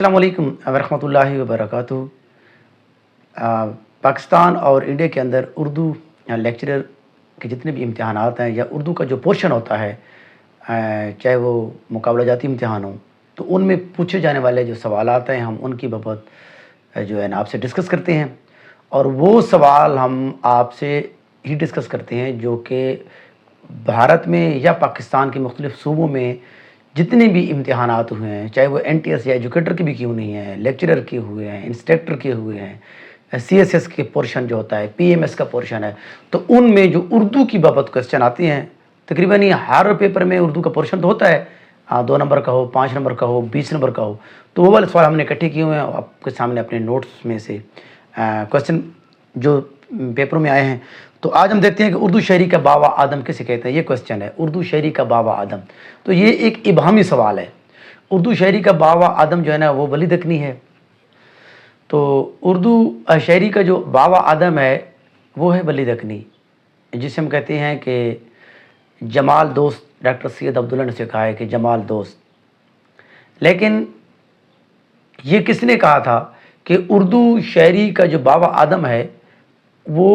السلام علیکم ورحمۃ اللہ وبرکاتہ۔ پاکستان اور انڈیا کے اندر اردو لیکچرر کے جتنے بھی امتحانات ہیں یا اردو کا جو پورشن ہوتا ہے، چاہے وہ مقابلہ جاتی امتحان ہوں، تو ان میں پوچھے جانے والے جو سوالات ہیں ہم ان کی بابت جو ہے نا آپ سے ڈسکس کرتے ہیں، اور وہ سوال ہم آپ سے ہی ڈسکس کرتے ہیں جو کہ بھارت میں یا پاکستان کے مختلف صوبوں میں جتنے بھی امتحانات ہوئے ہیں، چاہے وہ این ٹی ایس یا ایجوکیٹر کے بھی کیوں نہیں ہیں، لیکچرر کے ہوئے ہیں، انسٹرکٹر کے ہوئے ہیں، سی ایس ایس کے پورشن جو ہوتا ہے، پی ایم ایس کا پورشن ہے، تو ان میں جو اردو کی بابت کوسچن آتے ہیں، تقریباً یہ ہر پیپر میں اردو کا پورشن تو ہوتا ہے، 2 نمبر کا ہو، 5 نمبر کا ہو، 20 نمبر کا ہو، تو وہ والے سوال ہم نے اکٹھے کیے ہوئے ہیں آپ کے سامنے اپنے نوٹس میں سے کوسچن جو پیپروں میں آئے ہیں۔ تو آج ہم دیکھتے ہیں کہ اردو شاعری کا باوا آدم کسے کہتے ہیں۔ یہ کوسچن ہے، اردو شاعری کا باوا آدم۔ تو یہ ایک ابہامی سوال ہے۔ اردو شاعری کا باوا آدم جو ہے نا وہ ولی دکنی ہے۔ تو اردو شاعری کا جو باوا آدم ہے وہ ہے ولی دکنی، جسے ہم کہتے ہیں کہ جمال دوست۔ ڈاکٹر سید عبداللہ نے سے کہا ہے کہ جمال دوست، لیکن یہ کس نے کہا تھا کہ اردو شاعری کا جو باوا آدم ہے وہ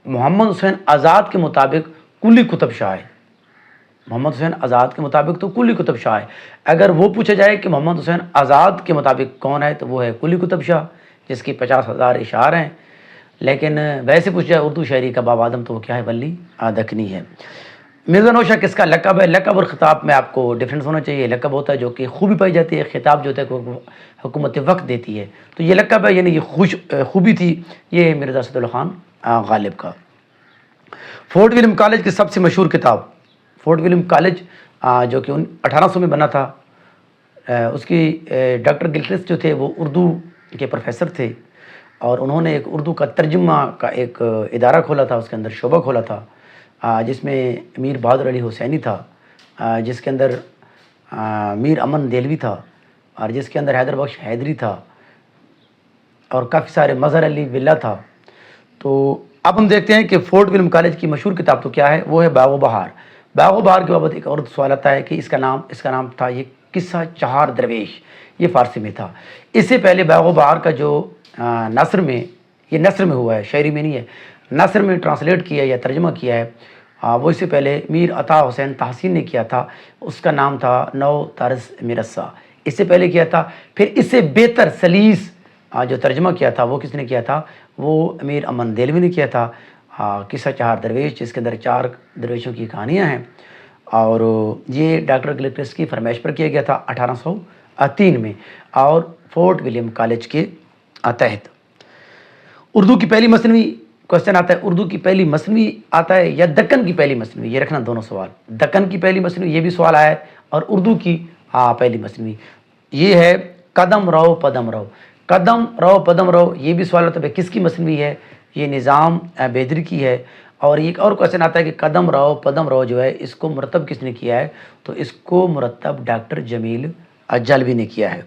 محمد حسین آزاد کے مطابق کلی کتب شاہ ہے۔ محمد حسین آزاد کے مطابق تو کلی کتب شاہ ہے۔ اگر وہ پوچھا جائے کہ محمد حسین آزاد کے مطابق کون ہے تو وہ ہے کلی کتب شاہ، جس کی 50,000 اشعار ہیں۔ لیکن ویسے پوچھا جائے اردو شاعری کا باوا آدم تو وہ کیا ہے؟ ولی دکنی ہے۔ مرزا نوشہ کس کا لقب ہے؟ لقب اور خطاب میں آپ کو ڈفرینس ہونا چاہیے۔ لقب ہوتا ہے جو کہ خوبی پائی جاتی ہے، خطاب جو ہوتا ہے کہ حکومت وقت دیتی ہے۔ تو یہ لقب ہے، یعنی یہ خوبی تھی، یہ ہے مرزا اسد اللہ خان غالب کا۔ فورٹ ولیم کالج کی سب سے مشہور کتاب، فورٹ ولیم کالج جو کہ 1800 میں بنا تھا، اس کی ڈاکٹر گلکرسٹ جو تھے وہ اردو کے پروفیسر تھے، اور انہوں نے ایک اردو کا ترجمہ کا ایک ادارہ کھولا تھا، اس کے اندر شعبہ کھولا تھا، جس میں میر بہادر علی حسینی تھا، جس کے اندر میر امن دہلوی تھا، اور جس کے اندر حیدر بخش حیدری تھا، اور کافی سارے مظہر علی ولا تھا۔ تو اب ہم دیکھتے ہیں کہ فورٹ ولیم کالج کی مشہور کتاب تو کیا ہے؟ وہ ہے باغ و بہار۔ باغ و بہار کے بابت ایک اور سوال آتا ہے کہ اس کا نام تھا یہ قصہ چہار درویش، یہ فارسی میں تھا۔ اس سے پہلے باغ و بہار کا جو نثر میں، یہ نثر میں ہوا ہے، شاعری میں نہیں ہے، نثر میں ٹرانسلیٹ کیا یا ترجمہ کیا ہے، وہ اس سے پہلے میر عطا حسین تحسین نے کیا تھا، اس کا نام تھا نو طرز مرصع، اس سے پہلے کیا تھا۔ پھر اس سے بہتر سلیس جو ترجمہ کیا تھا وہ کس نے کیا تھا؟ وہ امیر امن دہلوی نے کیا تھا، قصہ چہار درویش، جس کے اندر 4 درویشوں کی کہانیاں ہیں، اور یہ ڈاکٹر گلکرسٹ کی فرمائش پر کیا گیا تھا 1803 میں، اور فورٹ ولیم کالج کے تحت۔ اردو کی پہلی مصنوی، کوسچن آتا ہے اردو کی پہلی مصنوی آتا ہے یا دکن کی پہلی مصنوی؟ یہ رکھنا دونوں سوال، دکن کی پہلی مصنوی یہ بھی سوال آیا ہے، اور اردو کی پہلی مصنوی یہ ہے قدم رو پدم رو۔ قدم رو پدم رو یہ بھی سوال ہوتا ہے کس کی مصنوی ہے؟ یہ نظام بیدری کی ہے۔ اور ایک اور کوسچن آتا ہے کہ قدم رو پدم رو جو ہے اس کو مرتب کس نے کیا ہے؟ تو اس کو مرتب ڈاکٹر جمیل جلوی نے کیا ہے۔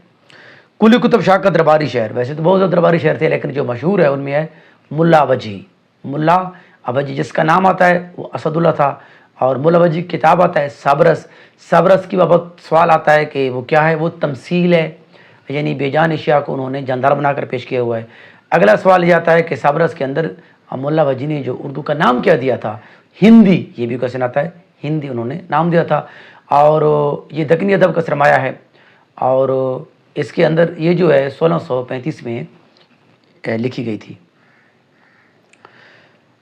کلی کتب شاہ کا درباری شعر، ویسے تو بہت زیادہ درباری شعر تھے، لیکن جو مشہور ہے ان میں ہے ملا وجی۔ ملا وجی جس کا نام آتا ہے وہ اسد اللہ تھا، اور ملا وجی کتاب آتا ہے سبرس۔ سبرس کی بابت سوال آتا ہے کہ وہ کیا ہے؟ وہ تمثیل ہے، یعنی بے جان اشیاء کو انہوں نے جاندار بنا کر پیش کیا ہوا ہے۔ اگلا سوال یہ آتا ہے کہ سبرس کے اندر ملا وجی نے جو اردو کا نام کیا دیا تھا؟ ہندی، یہ بھی کوسچن آتا ہے، ہندی انہوں نے نام دیا تھا، اور یہ دکنی ادب کا سرمایہ ہے، اور اس کے اندر یہ جو ہے 1635 میں لکھی گئی تھی۔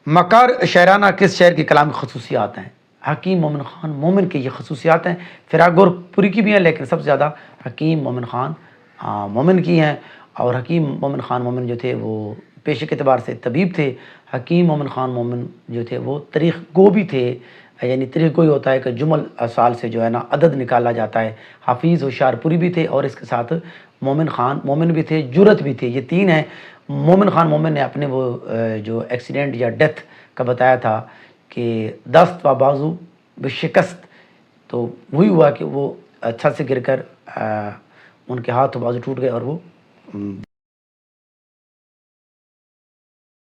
مکار شاعرانہ کس شعر کی کلام خصوصیات ہیں؟ حکیم مومن خان مومن کی یہ خصوصیات ہیں، فراق گور پوری کی بھی ہیں، لیکن سب سے زیادہ حکیم مومن خان مومن کی ہیں۔ اور حکیم مومن خان مومن جو تھے وہ پیشے کے اعتبار سے طبیب تھے۔ حکیم مومن خان مومن جو تھے وہ تاریخ گو بھی تھے، یعنی تاریخ گوئی ہوتا ہے کہ جمل سال سے جو ہے نا عدد نکالا جاتا ہے۔ حافظ ہوشیار پوری بھی تھے، اور اس کے ساتھ مومن خان مومن بھی تھے، جرت بھی تھے، یہ 3 ہیں۔ مومن خان مومن نے اپنے وہ جو ایکسیڈنٹ یا ڈیتھ کا بتایا تھا کہ دست و بازو بشکست، تو وہی ہوا کہ وہ چھت سے گر کر ان کے ہاتھ و بازو ٹوٹ گئے اور وہ